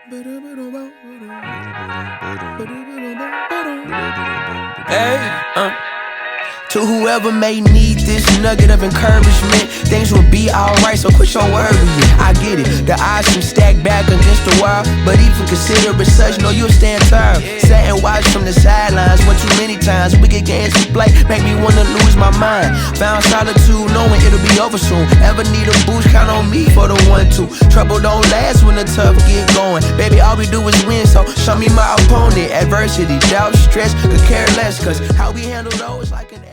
Hey, to whoever may need this nugget of encouragement, things will be alright, so quit your worrying. I get it, the odds seem stacked back against the wall, but even consider it such, know you'll stand tall. Sat and watched from the sidelines one too many times. Wicked games to play make me wanna lose my mind. Found solitude knowing it'll be over soon. Ever need a boost, count on me for the 1-2. Trouble don't last when the tough get going. Baby, all we do is win, so show me my opponent. Adversity, doubt, stress, could care less, cause how we handle those like an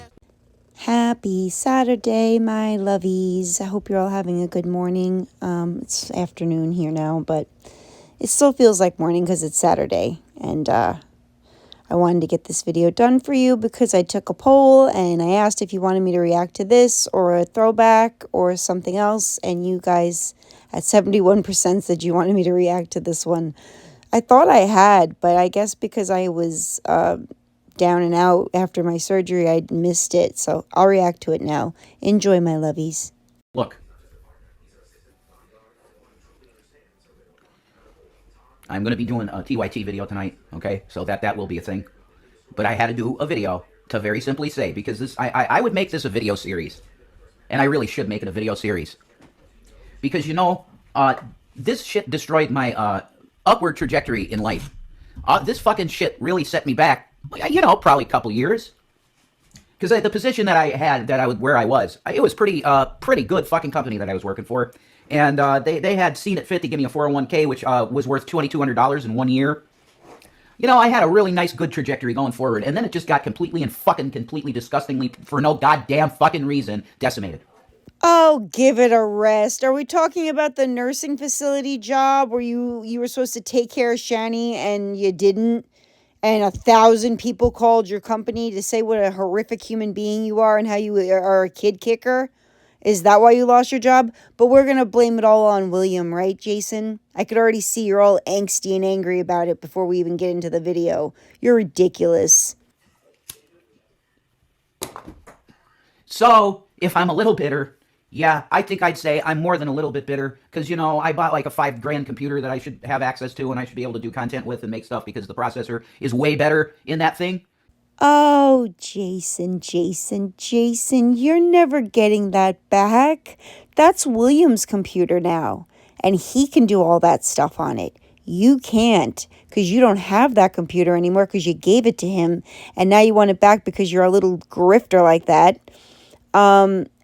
Happy Saturday, my loveys. I hope you're all having a good morning. It's afternoon here now, but it still feels like morning because it's Saturday. And I wanted to get this video done for you because I took a poll and I asked if you wanted me to react to this or a throwback or something else. And you guys at 71% said you wanted me to react to this one. I thought I had, but I guess because I was down and out after my surgery, I missed it, so I'll react to it now. Enjoy, my loveys. Look, I'm going to be doing a TYT video tonight, okay? So that will be a thing. But I had to do a video to very simply say, because this I would make this a video series. And I really should make it a video series. Because, you know, this shit destroyed my upward trajectory in life. This fucking shit really set me back, you know, probably a couple years. Because the position that I had, where I was, it was pretty good fucking company that I was working for. And they had seen it fit to give me a 401k, which was worth $2,200 in 1 year. You know, I had a really nice, good trajectory going forward. And then it just got completely disgustingly, for no goddamn fucking reason, decimated. Oh, give it a rest. Are we talking about the nursing facility job where you were supposed to take care of Shani and you didn't? And 1,000 people called your company to say what a horrific human being you are and how you are a kid kicker? Is that why you lost your job? But we're going to blame it all on William, right, Jason? I could already see you're all angsty and angry about it before we even get into the video. You're ridiculous. So, if I'm a little bitter, yeah, I think I'd say I'm more than a little bit bitter, because, you know, I bought like a $5,000 computer that I should have access to and I should be able to do content with and make stuff because the processor is way better in that thing. Oh, Jason, you're never getting that back. That's William's computer now, and he can do all that stuff on it. You can't, because you don't have that computer anymore because you gave it to him, and now you want it back because you're a little grifter like that.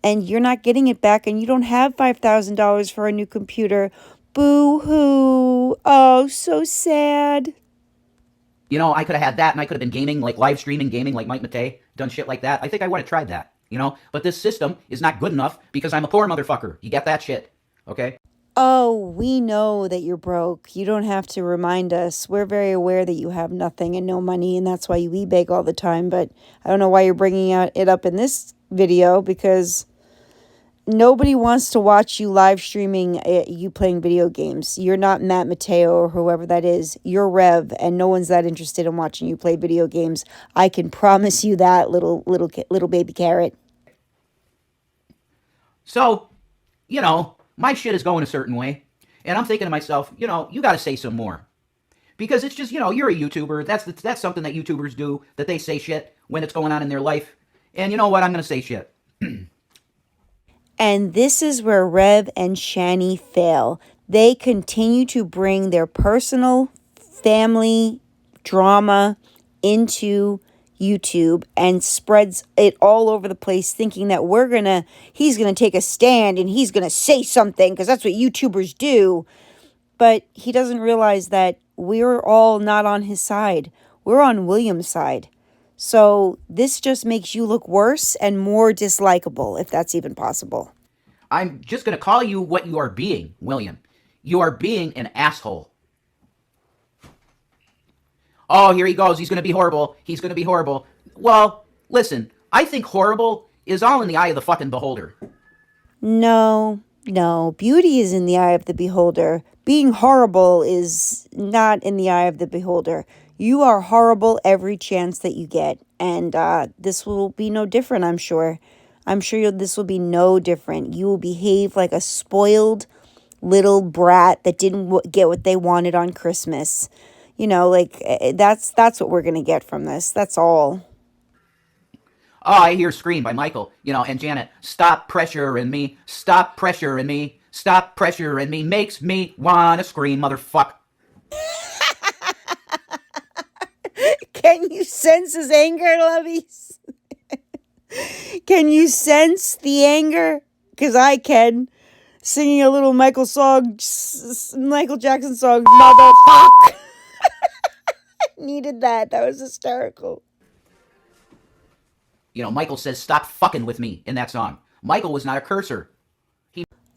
And you're not getting it back, and you don't have $5,000 for a new computer. Boo-hoo. Oh, so sad. You know, I could have had that, and I could have been gaming, like live streaming gaming like Mike Matei, done shit like that. I think I would have tried that, you know? But this system is not good enough because I'm a poor motherfucker. You get that shit, okay? Oh, we know that you're broke. You don't have to remind us. We're very aware that you have nothing and no money, and that's why you e-beg all the time. But I don't know why you're bringing it up in this video, because nobody wants to watch you live streaming you playing video games. You're not Matt Mateo or whoever that is. You're Rev, and no one's that interested in watching you play video games. I can promise you that, little baby carrot. So, you know, my shit is going a certain way, and I'm thinking to myself, you know, you got to say some more. Because it's just, you know, you're a YouTuber. That's something that YouTubers do, that they say shit when it's going on in their life. And you know what? I'm going to say shit. And this is where Rev and Shani fail. They continue to bring their personal family drama into YouTube and spreads it all over the place, thinking that he's gonna take a stand and he's gonna say something because that's what YouTubers do. But he doesn't realize that we're all not on his side. We're on William's side. So this just makes you look worse and more dislikable, if that's even possible. I'm just going to call you what you are being, William. You are being an asshole. Oh, here he goes. He's going to be horrible. He's going to be horrible. Well, listen, I think horrible is all in the eye of the fucking beholder. No. Beauty is in the eye of the beholder. Being horrible is not in the eye of the beholder. You are horrible every chance that you get. And this will be no different, I'm sure. This will be no different. You will behave like a spoiled little brat that didn't get what they wanted on Christmas. You know, like that's what we're going to get from this. That's all. Oh, I hear Scream by Michael, and Janet. Stop pressuring me, stop pressuring me, stop pressuring me, makes me wanna scream, motherfucker. Can you sense his anger, Loveys? Can you sense the anger? Because I can. Singing a little Michael Jackson song, motherfucker. Needed that. That was hysterical. Michael says, stop fucking with me in that song. Michael was not a cursor.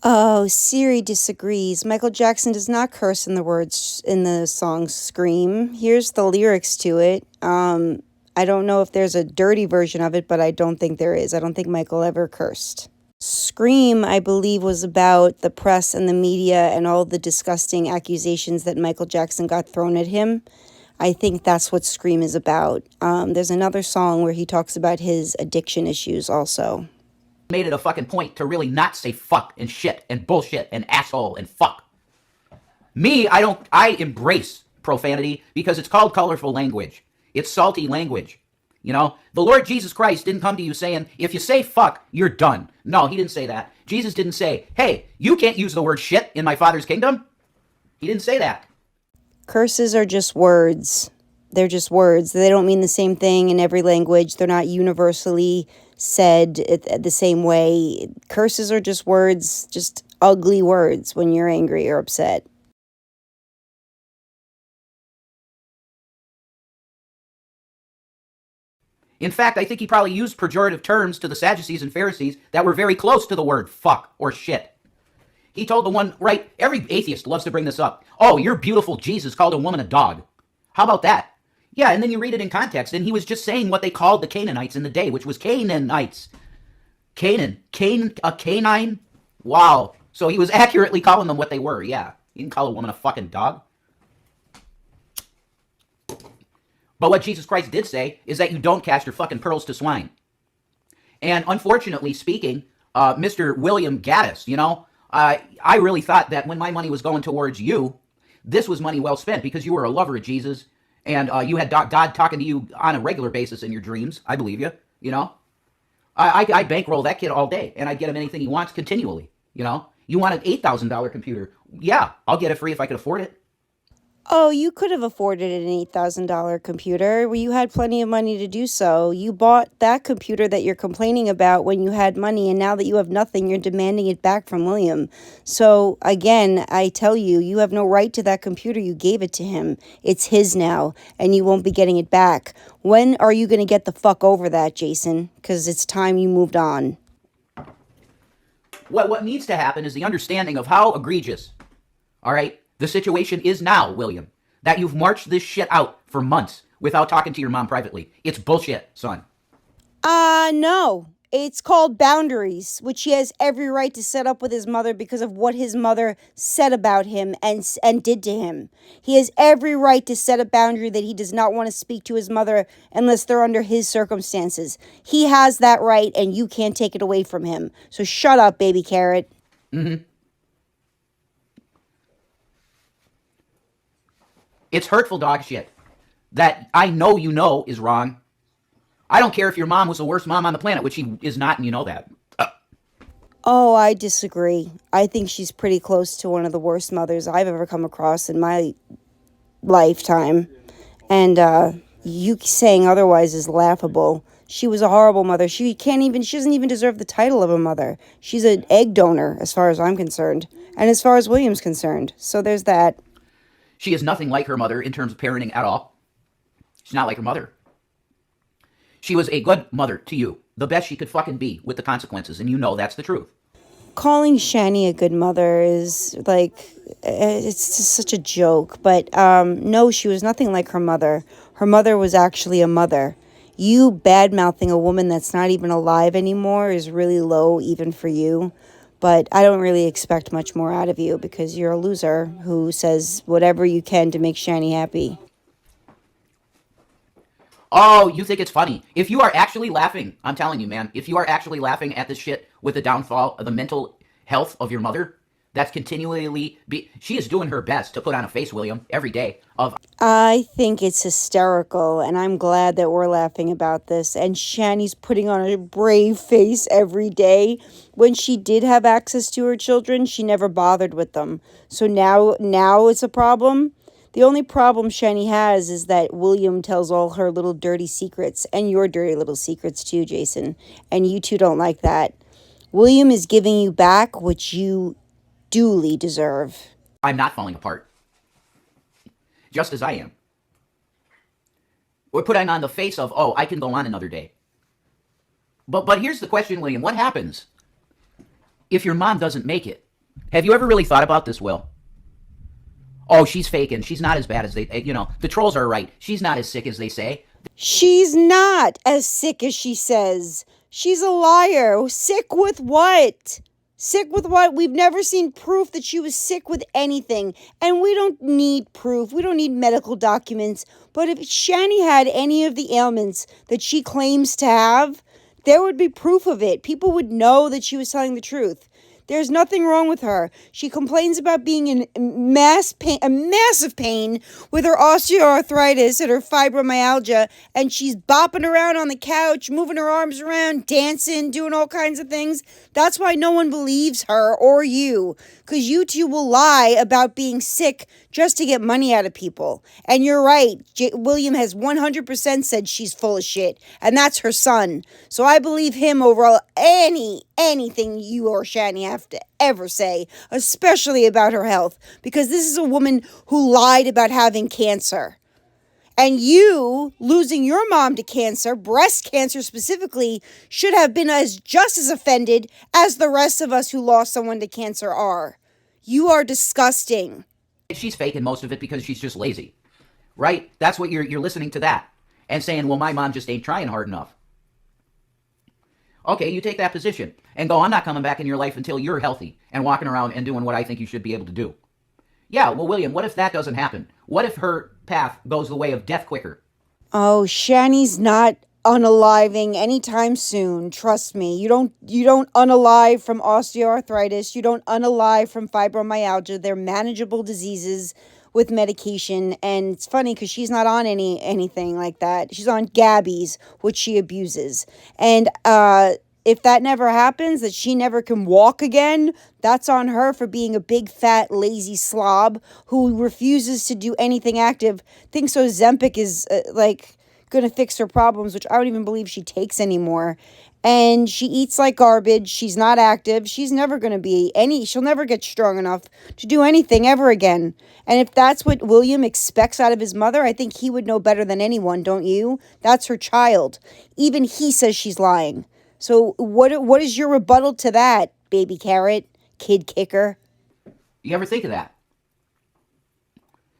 Oh, Siri disagrees. Michael Jackson does not curse in the words in the song Scream. Here's the lyrics to it. I don't know if there's a dirty version of it, but I don't think there is. I don't think Michael ever cursed. Scream, I believe, was about the press and the media and all the disgusting accusations that Michael Jackson got thrown at him. I think that's what Scream is about. There's another song where he talks about his addiction issues also. Made it a fucking point to really not say fuck and shit and bullshit and asshole and fuck. Me, I embrace profanity because it's called colorful language. It's salty language. The Lord Jesus Christ didn't come to you saying, if you say fuck, you're done. No, he didn't say that. Jesus didn't say, hey, you can't use the word shit in my Father's kingdom. He didn't say that. Curses are just words. They're just words. They don't mean the same thing in every language. They're not universally said the same way. Curses are just words, just ugly words when you're angry or upset. In fact, I think he probably used pejorative terms to the Sadducees and Pharisees that were very close to the word fuck or shit. He told the one, right, every atheist loves to bring this up. Oh, your beautiful Jesus called a woman a dog. How about that? Yeah, and then you read it in context, and he was just saying what they called the Canaanites in the day, which was Canaanites. A canine? Wow. So he was accurately calling them what they were, yeah. You can call a woman a fucking dog. But what Jesus Christ did say is that you don't cast your fucking pearls to swine. And unfortunately speaking, Mr. William Gaddis, I really thought that when my money was going towards you, this was money well spent because you were a lover of Jesus and you had God talking to you on a regular basis in your dreams. I believe you, I bankroll that kid all day and I'd get him anything he wants continually, You want an $8,000 computer. Yeah, I'll get it free if I could afford it. Oh, you could have afforded an $8,000 computer. You had plenty of money to do so. You bought that computer that you're complaining about when you had money, and now that you have nothing, you're demanding it back from William. So, again, I tell you, you have no right to that computer. You gave it to him. It's his now, and you won't be getting it back. When are you going to get the fuck over that, Jason? Because it's time you moved on. What needs to happen is the understanding of how egregious, all right, the situation is now, William, that you've marched this shit out for months without talking to your mom privately. It's bullshit, son. No. It's called boundaries, which he has every right to set up with his mother because of what his mother said about him and did to him. He has every right to set a boundary that he does not want to speak to his mother unless they're under his circumstances. He has that right, and you can't take it away from him. So shut up, baby carrot. Mm-hmm. It's hurtful dog shit that I know is wrong. I don't care if your mom was the worst mom on the planet, which she is not, and you know that. Oh, I disagree. I think she's pretty close to one of the worst mothers I've ever come across in my lifetime. And you saying otherwise is laughable. She was a horrible mother. She doesn't even deserve the title of a mother. She's an egg donor, as far as I'm concerned. And as far as William's concerned. So there's that. She is nothing like her mother in terms of parenting at all. She's not like her mother. She was a good mother to you. The best she could fucking be with the consequences. And you know that's the truth. Calling Shani a good mother is like, it's just such a joke. But no, she was nothing like her mother. Her mother was actually a mother. You bad-mouthing a woman that's not even alive anymore is really low even for you. But I don't really expect much more out of you because you're a loser who says whatever you can to make Shani happy. Oh, you think it's funny. If you are actually laughing, I'm telling you, man, if you are actually laughing at this shit with the downfall of the mental health of your mother, that's continually she is doing her best to put on a face, William, every day of I think it's hysterical, and I'm glad that we're laughing about this. And Shani's putting on a brave face every day. When she did have access to her children, she never bothered with them. So now it's a problem. The only problem Shani has is that William tells all her little dirty secrets, and your dirty little secrets too, Jason. And you two don't like that. William is giving you back what you duly deserve. I'm not falling apart. Just as I am. We're putting on the face of, oh, I can go on another day. But here's the question, William. What happens if your mom doesn't make it? Have you ever really thought about this, Will? Oh, she's faking. She's not as bad as they, the trolls are right. She's not as sick as they say. She's not as sick as she says. She's a liar. Sick with what? Sick with what? We've never seen proof that she was sick with anything. And we don't need proof. We don't need medical documents. But if Shani had any of the ailments that she claims to have, there would be proof of it. People would know that she was telling the truth. There's nothing wrong with her. She complains about being in massive pain with her osteoarthritis and her fibromyalgia, and she's bopping around on the couch, moving her arms around, dancing, doing all kinds of things. That's why no one believes her or you, because you two will lie about being sick just to get money out of people. And you're right. William has 100% said she's full of shit, and that's her son. So I believe him over anything you or Shani have to ever say, especially about her health, because this is a woman who lied about having cancer. And you losing your mom to cancer, breast cancer specifically, should have been just as offended as the rest of us who lost someone to cancer are. You are disgusting. She's faking most of it because she's just lazy, right? That's what you're listening to that and saying, well, my mom just ain't trying hard enough. Okay, you take that position and go, I'm not coming back in your life until you're healthy and walking around and doing what I think you should be able to do. Yeah, well, William, what if that doesn't happen? What if her path goes the way of death quicker? Oh, Shani's not unaliving anytime soon. Trust me. You don't unalive from osteoarthritis. You don't unalive from fibromyalgia. They're manageable diseases with medication. And it's funny because she's not on anything like that. She's on Gabby's, which she abuses. And if that never happens, that she never can walk again, that's on her for being a big, fat, lazy slob who refuses to do anything active. Thinks Ozempic is going to fix her problems, which I don't even believe she takes anymore. And she eats like garbage. She's not active. She's never going to be she'll never get strong enough to do anything ever again. And if that's what William expects out of his mother, I think he would know better than anyone, don't you? That's her child. Even he says she's lying. So what is your rebuttal to that, baby carrot, kid kicker? You ever think of that?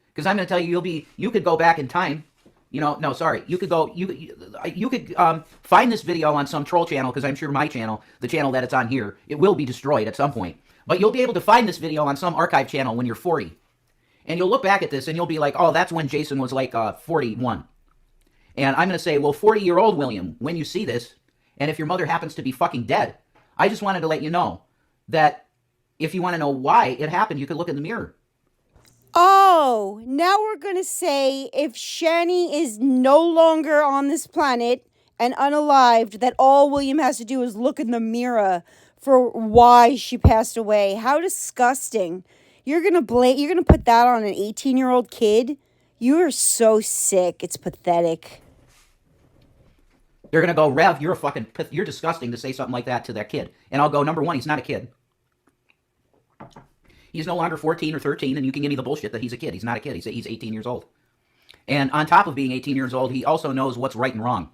Because I'm going to tell you, you could go back in time. You could find this video on some troll channel, because I'm sure my channel, the channel that it's on here, it will be destroyed at some point. But you'll be able to find this video on some archive channel when you're 40. And you'll look back at this and you'll be like, oh, that's when Jason was like 41. And I'm going to say, well, 40-year-old William, when you see this, and if your mother happens to be fucking dead, I just wanted to let you know that if you want to know why it happened, you could look in the mirror. Oh, now we're going to say if Shani is no longer on this planet and unalived, that all William has to do is look in the mirror for why she passed away. How disgusting. You're going to put that on an 18-year-old kid? You are so sick. It's pathetic. They're going to go, Rev, you're disgusting to say something like that to that kid. And I'll go, number one, he's not a kid. He's no longer 14 or 13, and you can give me the bullshit that he's a kid. He's not a kid. He's 18 years old. And on top of being 18 years old, he also knows what's right and wrong.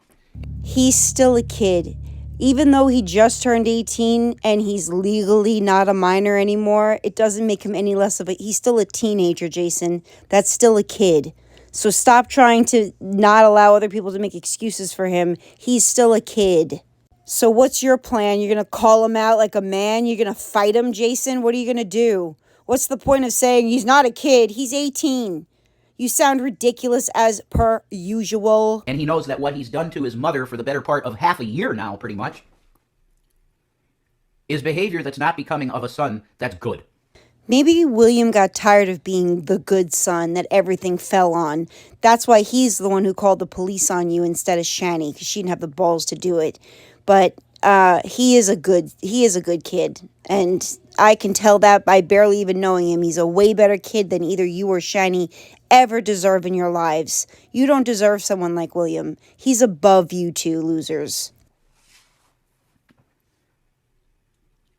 He's still a kid. Even though he just turned 18 and he's legally not a minor anymore, it doesn't make him any less of he's still a teenager, Jason. That's still a kid. So stop trying to not allow other people to make excuses for him. He's still a kid. So what's your plan? You're going to call him out like a man? You're going to fight him, Jason? What are you going to do? What's the point of saying he's not a kid? He's 18. You sound ridiculous as per usual. And he knows that what he's done to his mother for the better part of half a year now, pretty much, is behavior that's not becoming of a son that's good. Maybe William got tired of being the good son that everything fell on. That's why he's the one who called the police on you instead of Shani, because she didn't have the balls to do it. But he is a good kid, and I can tell that by barely even knowing him. He's a way better kid than either you or Shani ever deserve in your lives. You don't deserve someone like William. He's above you two losers.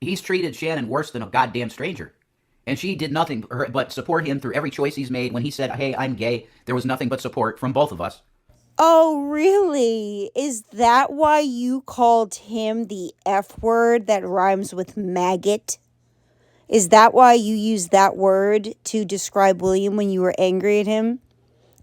He's treated Shannon worse than a goddamn stranger. And she did nothing but support him through every choice he's made. When he said, hey, I'm gay, there was nothing but support from both of us. Oh, really? Is that why you called him the F word that rhymes with maggot? Is that why you used that word to describe William when you were angry at him?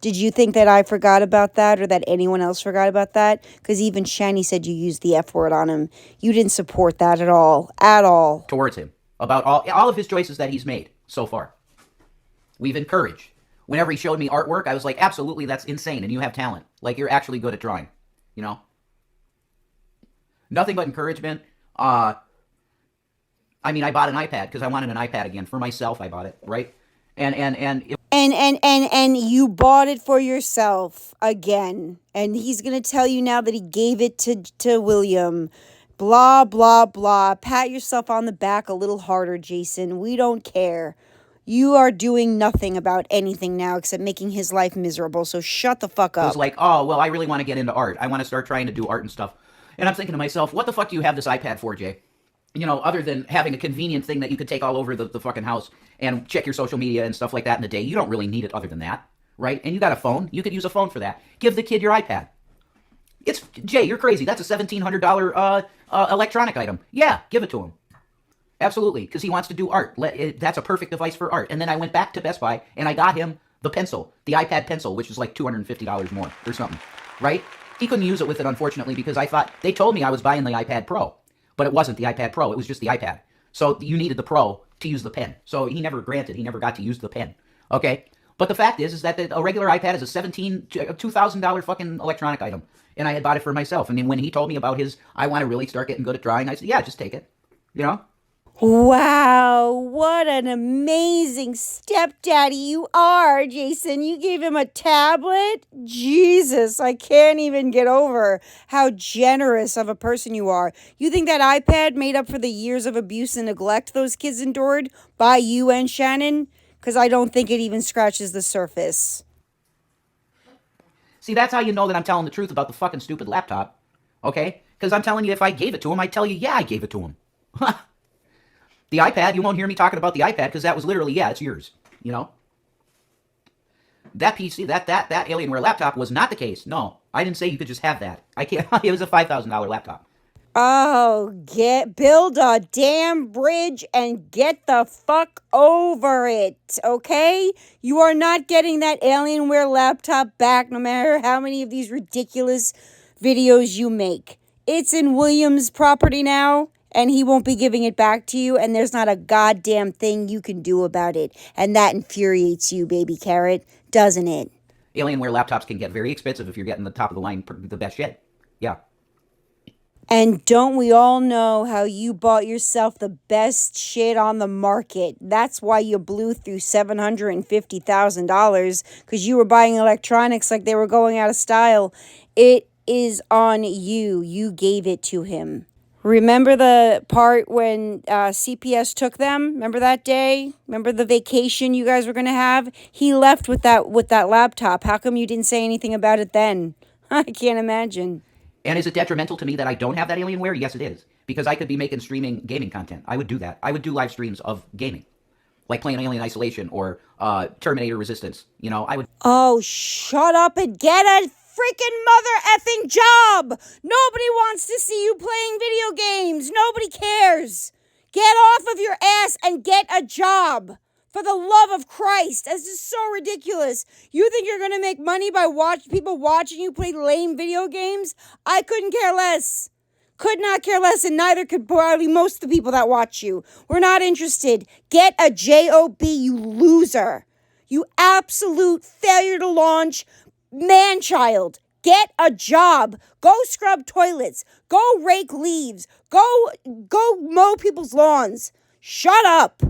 Did you think that I forgot about that or that anyone else forgot about that? Because even Shani said you used the F word on him. You didn't support that at all. At all. Towards him. About all of his choices that he's made so far. We've encouraged. Whenever he showed me artwork, I was like, absolutely, that's insane, and you have talent. Like, you're actually good at drawing. You know? Nothing but encouragement. I bought an iPad because I wanted an iPad again. For myself, I bought it, right? And you bought it for yourself again. And he's going to tell you now that he gave it to William. Blah, blah, blah. Pat yourself on the back a little harder, Jason. We don't care. You are doing nothing about anything now except making his life miserable. So shut the fuck up. It was like, oh, well, I really want to get into art. I want to start trying to do art and stuff. And I'm thinking to myself, what the fuck do you have this iPad for, Jay? You know, other than having a convenient thing that you could take all over the fucking house and check your social media and stuff like that in the day. You don't really need it other than that, right? And you got a phone. You could use a phone for that. Give the kid your iPad. Jay, you're crazy. That's a $1,700 electronic item. Yeah, give it to him. Absolutely, because he wants to do art. That's a perfect device for art. And then I went back to Best Buy and I got him the pencil, the iPad pencil, which is like $250 more or something, right? He couldn't use it with it, unfortunately, because they told me I was buying the iPad Pro. But it wasn't the iPad Pro, it was just the iPad. So you needed the Pro to use the pen. So he never got to use the pen. Okay? But the fact is that a regular iPad is a $2,000 fucking electronic item. And I had bought it for myself. And then when he told me about I want to really start getting good at drawing, I said, yeah, just take it. You know? Wow, what an amazing stepdaddy you are, Jason. You gave him a tablet? Jesus, I can't even get over how generous of a person you are. You think that iPad made up for the years of abuse and neglect those kids endured by you and Shannon? Because I don't think it even scratches the surface. See, that's how you know that I'm telling the truth about the fucking stupid laptop. Okay? Because I'm telling you, if I gave it to him, I'd tell you, yeah, I gave it to him. The iPad, you won't hear me talking about the iPad because that was literally, yeah, it's yours. You know? That PC, that Alienware laptop was not the case. No, I didn't say you could just have that. I can't. It was a $5,000 laptop. Oh, build a damn bridge and get the fuck over it, okay? You are not getting that Alienware laptop back no matter how many of these ridiculous videos you make. It's in William's property now, and he won't be giving it back to you, and there's not a goddamn thing you can do about it. And that infuriates you, baby carrot, doesn't it? Alienware laptops can get very expensive if you're getting the top of the line, the best shit. Yeah. And don't we all know how you bought yourself the best shit on the market? That's why you blew through $750,000, because you were buying electronics like they were going out of style. It is on you. You gave it to him. Remember the part when CPS took them? Remember that day? Remember the vacation you guys were going to have? He left with that laptop. How come you didn't say anything about it then? I can't imagine. And is it detrimental to me that I don't have that Alienware? Yes, it is. Because I could be making streaming gaming content. I would do that. I would do live streams of gaming. Like playing Alien Isolation or Terminator Resistance. You know, I would... Oh, shut up and get a freaking mother effing job! Nobody wants to see you playing video games. Nobody cares. Get off of your ass and get a job. For the love of Christ, this is so ridiculous. You think you're going to make money by people watching you play lame video games? I couldn't care less. Could not care less, and neither could probably most of the people that watch you. We're not interested. Get a job, you loser. You absolute failure to launch man-child. Get a job. Go scrub toilets. Go rake leaves. Go mow people's lawns. Shut up.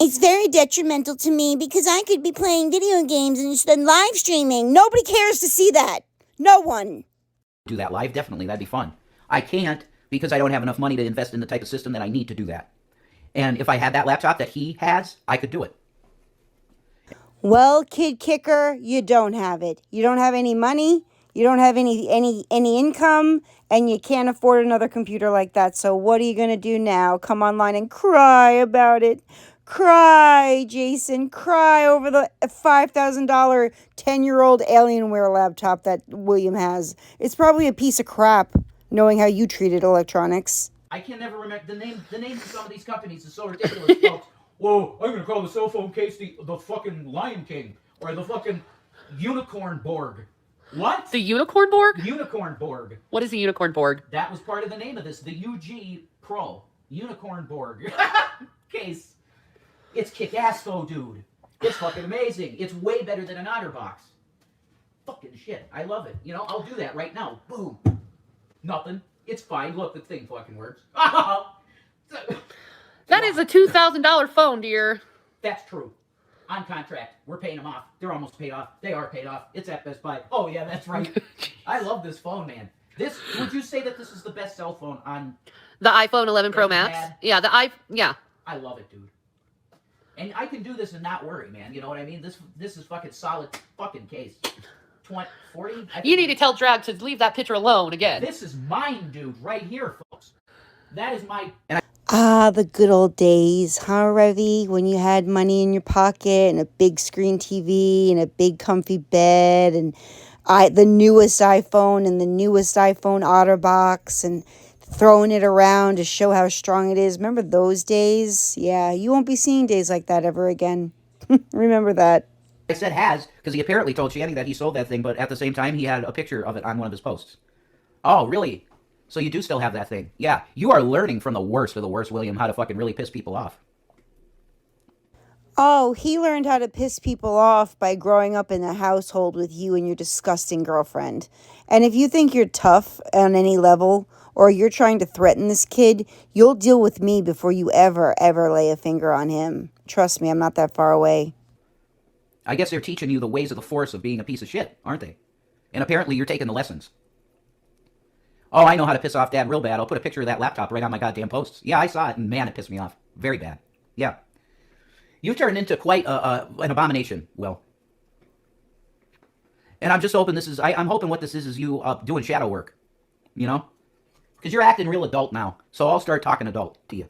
It's very detrimental to me because I could be playing video games and live streaming. Nobody cares to see that. No one. Do that live? Definitely, that'd be fun. I can't because I don't have enough money to invest in the type of system that I need to do that. And if I had that laptop that he has, I could do it. Well, Kid Kicker, you don't have it. You don't have any money. You don't have any income, and you can't afford another computer like that. So what are you going to do now? Come online and cry about it. Cry, Jason. Cry over the $5,000 10-year-old Alienware laptop that William has. It's probably a piece of crap, knowing how you treated electronics. I can never remember the names of some of these companies is so ridiculous, folks. Whoa, I'm gonna call the cell phone case the fucking Lion King or the fucking Unicorn Borg. What? The Unicorn Borg? Unicorn Borg. What is the Unicorn Borg? That was part of the name of this, the UG Pro Unicorn Borg case. It's kick-ass though, dude. It's fucking amazing. It's way better than an OtterBox. Fucking shit. I love it. You know, I'll do that right now. Boom. Nothing. It's fine. Look, the thing fucking works. That is a $2,000 phone, dear. That's true. On contract. We're paying them off. They're almost paid off. They are paid off. It's at Best Buy. Oh, yeah, that's right. I love this phone, man. Would you say that this is the best cell phone on... The iPhone 11 Pro Max? Had? Yeah, yeah. I love it, dude. And I can do this and not worry, man. You know what I mean? This is fucking solid fucking case. 40? You need to tell Drag to leave that picture alone again. This is mine, dude, right here, folks. That is my... The good old days, huh, Revy? When you had money in your pocket and a big screen TV and a big comfy bed and the newest iPhone and the newest iPhone OtterBox and throwing it around to show how strong it is. Remember those days? Yeah, you won't be seeing days like that ever again. Remember that. I said has, because he apparently told Shanny that he sold that thing, but at the same time, he had a picture of it on one of his posts. Oh, really? So you do still have that thing? Yeah, you are learning from the worst of the worst, William, how to fucking really piss people off. Oh, he learned how to piss people off by growing up in a household with you and your disgusting girlfriend. And if you think you're tough on any level, or you're trying to threaten this kid, you'll deal with me before you ever lay a finger on him. Trust me, I'm not that far away. I guess they're teaching you the ways of the force of being a piece of shit, aren't they? And apparently you're taking the lessons. Oh, I know how to piss off Dad real bad. I'll put a picture of that laptop right on my goddamn posts. Yeah, I saw it, and man, it pissed me off. Very bad. Yeah. You've turned into quite an abomination, Will. And I'm just hoping I'm hoping what this is you doing shadow work. You know? Because you're acting real adult now. So I'll start talking adult to you.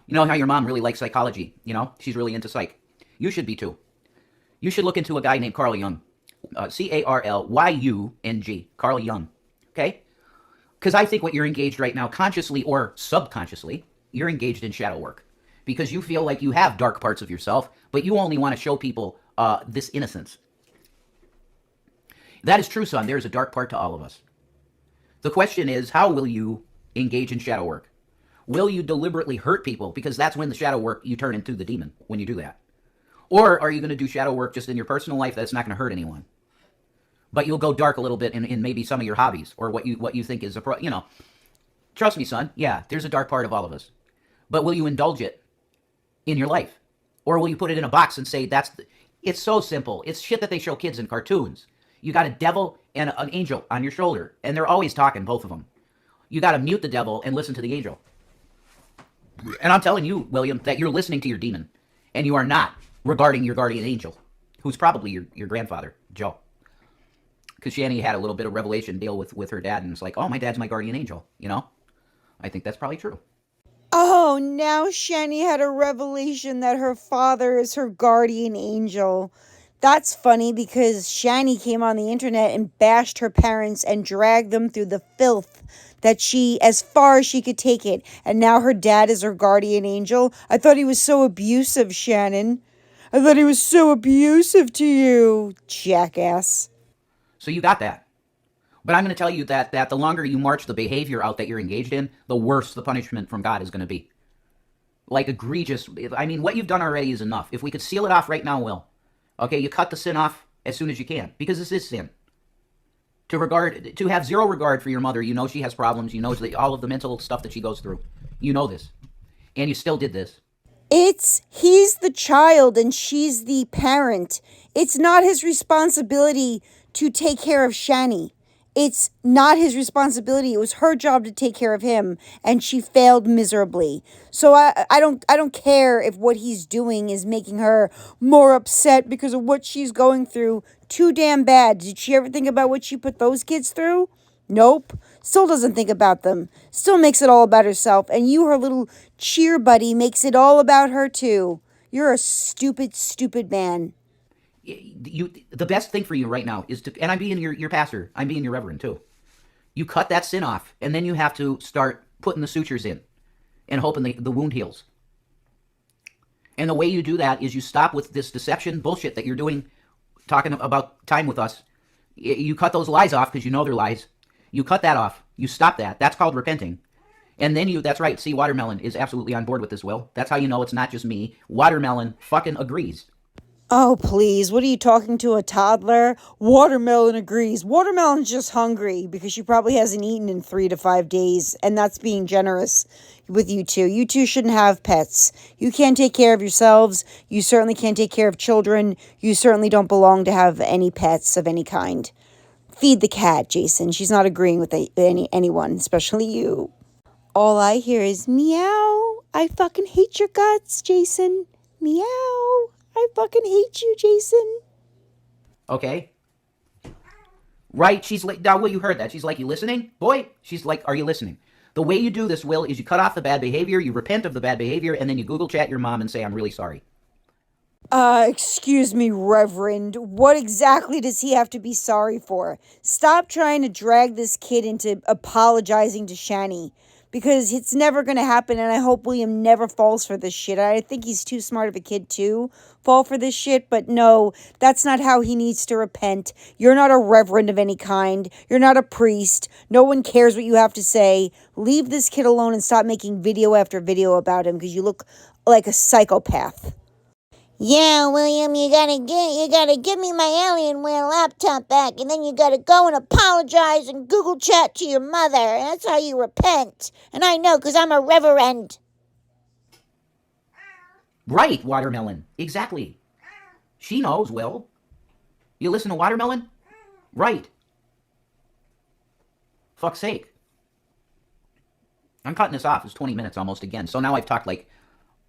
You know how your mom really likes psychology, you know? She's really into psych. You should be too. You should look into a guy named Carl Jung. Carlyung. Carl Jung. Okay? Because I think what you're engaged right now, consciously or subconsciously, you're engaged in shadow work. Because you feel like you have dark parts of yourself, but you only want to show people this innocence. That is true, son. There is a dark part to all of us. The question is, how will you engage in shadow work? Will you deliberately hurt people? Because that's when the shadow work, you turn into the demon when you do that. Or are you going to do shadow work just in your personal life that's not going to hurt anyone? But you'll go dark a little bit in maybe some of your hobbies or what you think is you know. Trust me, son. Yeah, there's a dark part of all of us. But will you indulge it in your life? Or will you put it in a box and say it's so simple. It's shit that they show kids in cartoons. You got a devil and an angel on your shoulder, and they're always talking, both of them. You got to mute the devil and listen to the angel. And I'm telling you, William, that you're listening to your demon, and you are not regarding your guardian angel, who's probably your grandfather, Joe. Because Shanny had a little bit of revelation deal with her dad, and it's like, oh, my dad's my guardian angel, you know? I think that's probably true. Oh, now Shanny had a revelation that her father is her guardian angel. That's funny because Shanny came on the internet and bashed her parents and dragged them through the filth that as far as she could take it. And now her dad is her guardian angel. I thought he was so abusive, Shannon. I thought he was so abusive to you, jackass. So you got that. But I'm going to tell you that the longer you march the behavior out that you're engaged in, the worse the punishment from God is going to be. Like egregious. I mean, what you've done already is enough. If we could seal it off right now, Will. Okay, you cut the sin off as soon as you can, because this is sin. To have zero regard for your mother, you know she has problems, you know all of the mental stuff that she goes through. You know this. And you still did this. He's the child and she's the parent. It's not his responsibility to take care of Shani. It's not his responsibility. It was her job to take care of him, and she failed miserably. So I don't care if what he's doing is making her more upset because of what she's going through. Too damn bad. Did she ever think about what she put those kids through? Nope. Still doesn't think about them. Still makes it all about herself. And you, her little cheer buddy, makes it all about her too. You're a stupid, stupid man. The best thing for you right now is to, and I'm being your pastor, I'm being your reverend too. You cut that sin off, and then you have to start putting the sutures in and hoping the wound heals. And the way you do that is you stop with this deception bullshit that you're doing, talking about time with us. You cut those lies off because you know they're lies. You cut that off. You stop that. That's called repenting. And then that's right, see, Watermelon is absolutely on board with this, Will. That's how you know it's not just me. Watermelon fucking agrees. Oh, please. What are you talking to, a toddler? Watermelon agrees. Watermelon's just hungry because she probably hasn't eaten in 3 to 5 days. And that's being generous with you two. You two shouldn't have pets. You can't take care of yourselves. You certainly can't take care of children. You certainly don't belong to have any pets of any kind. Feed the cat, Jason. She's not agreeing with anyone, especially you. All I hear is meow. I fucking hate your guts, Jason. Meow. I fucking hate you, Jason. Okay. Right? She's like, now, Will, you heard that. She's like, you listening? Boy, she's like, are you listening? The way you do this, Will, is you cut off the bad behavior, you repent of the bad behavior, and then you Google chat your mom and say, I'm really sorry. Excuse me, Reverend. What exactly does he have to be sorry for? Stop trying to drag this kid into apologizing to Shani. Because it's never going to happen, and I hope William never falls for this shit. I think he's too smart of a kid to fall for this shit, but no, that's not how he needs to repent. You're not a reverend of any kind. You're not a priest. No one cares what you have to say. Leave this kid alone and stop making video after video about him, because you look like a psychopath. Yeah, William, you gotta give me my Alienware laptop back, and then you gotta go and apologize and Google chat to your mother. That's how you repent. And I know, 'cause I'm a reverend. Right, Watermelon. Exactly. She knows, Will. You listen to Watermelon? Right. Fuck's sake. I'm cutting this off. It's 20 minutes almost again. So now I've talked like,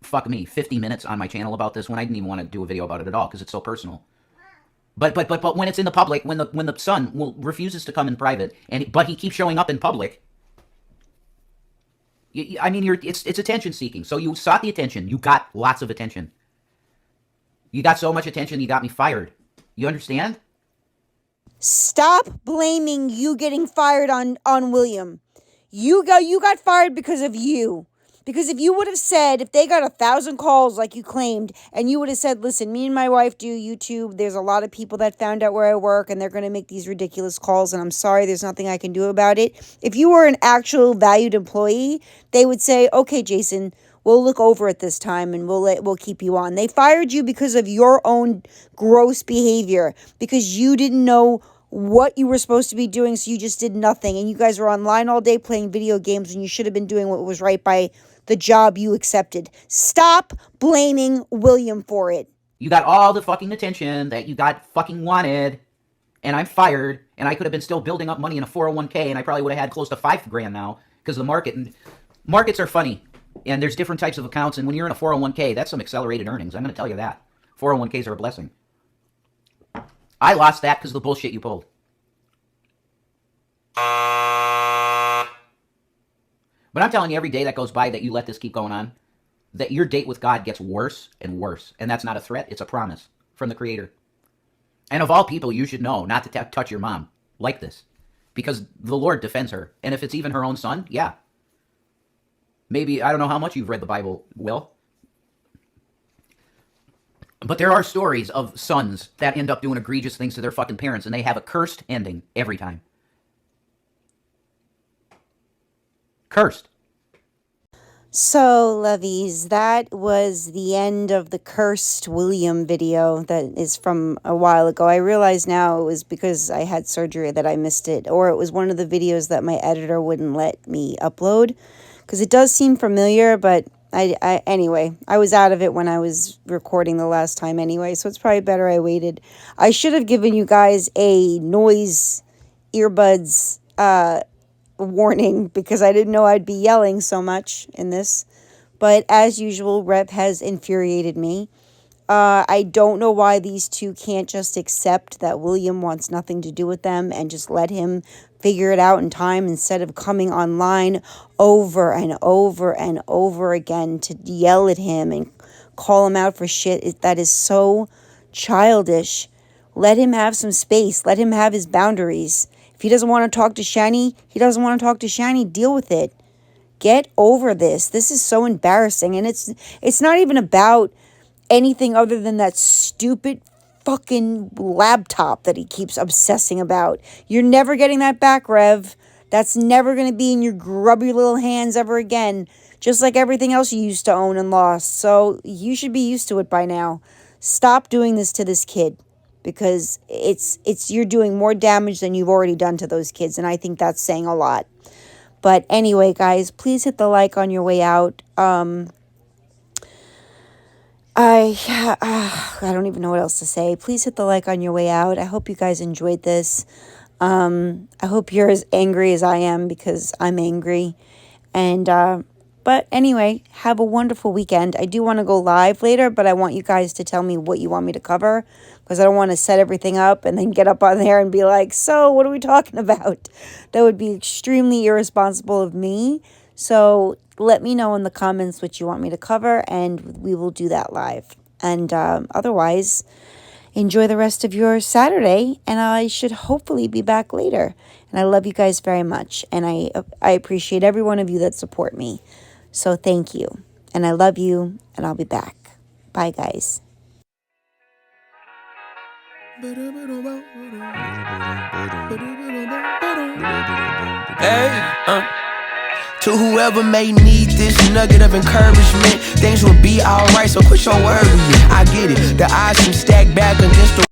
fuck me, 50 minutes on my channel about this when I didn't even want to do a video about it at all because it's so personal. But when it's in the public, when the son refuses to come in private, but he keeps showing up in public, I mean, it's attention seeking. So you sought the attention. You got lots of attention. You got so much attention, you got me fired. You understand? Stop blaming you getting fired on William. You got fired because of you. Because if you would have said, if they got 1,000 calls like you claimed, and you would have said, listen, me and my wife do YouTube, there's a lot of people that found out where I work, and they're going to make these ridiculous calls, and I'm sorry, there's nothing I can do about it. If you were an actual valued employee, they would say, okay, Jason, we'll look over it this time, and we'll keep you on. They fired you because of your own gross behavior, because you didn't know what you were supposed to be doing, so you just did nothing, and you guys were online all day playing video games, and you should have been doing what was right by the job you accepted. Stop blaming William for it. You got all the fucking attention that you got fucking wanted, and I'm fired, and I could have been still building up money in a 401k, and I probably would have had close to $5,000 now, because the markets are funny, and there's different types of accounts, and when you're in a 401k, that's some accelerated earnings. I'm going to tell you that. 401ks are a blessing. I lost that because of the bullshit you pulled. But I'm telling you, every day that goes by that you let this keep going on, that your date with God gets worse and worse. And that's not a threat, it's a promise from the Creator. And of all people, you should know not to touch your mom like this. Because the Lord defends her. And if it's even her own son, yeah. Maybe, I don't know how much you've read the Bible, Will. But there are stories of sons that end up doing egregious things to their fucking parents, and they have a cursed ending every time. Cursed. So, Loveys, that was the end of the cursed William video that is from a while ago. I realize now it was because I had surgery that I missed it, or it was one of the videos that my editor wouldn't let me upload, because it does seem familiar, but Anyway, I was out of it when I was recording the last time anyway, so it's probably better I waited. I should have given you guys a noise earbuds warning because I didn't know I'd be yelling so much in this. But as usual, Rep has infuriated me. I don't know why these two can't just accept that William wants nothing to do with them and just let him figure it out in time instead of coming online over and over and over again to yell at him and call him out for shit. That is so childish. Let him have some space. Let him have his boundaries. If he doesn't want to talk to Shani, he doesn't want to talk to Shani. Deal with it. Get over this. This is so embarrassing. And it's not even about anything other than that stupid fucking laptop that he keeps obsessing about. You're never getting that back, Rev. That's never going to be in your grubby little hands ever again. Just like everything else you used to own and lost. So you should be used to it by now. Stop doing this to this kid. Because you're doing more damage than you've already done to those kids. And I think that's saying a lot. But anyway, guys, please hit the like on your way out. I don't even know what else to say. Please hit the like on your way out. I hope you guys enjoyed this. I hope you're as angry as I am because I'm angry. And, but anyway, have a wonderful weekend. I do want to go live later, but I want you guys to tell me what you want me to cover because I don't want to set everything up and then get up on there and be like, so what are we talking about? That would be extremely irresponsible of me. So let me know in the comments what you want me to cover, and we will do that live. And otherwise, enjoy the rest of your Saturday, and I should hopefully be back later. And I love you guys very much, and I appreciate every one of you that support me. So thank you, and I love you, and I'll be back. Bye, guys. Hey, to whoever may need this nugget of encouragement, things will be alright, so quit your worrying. I get it, the odds seem stacked back against the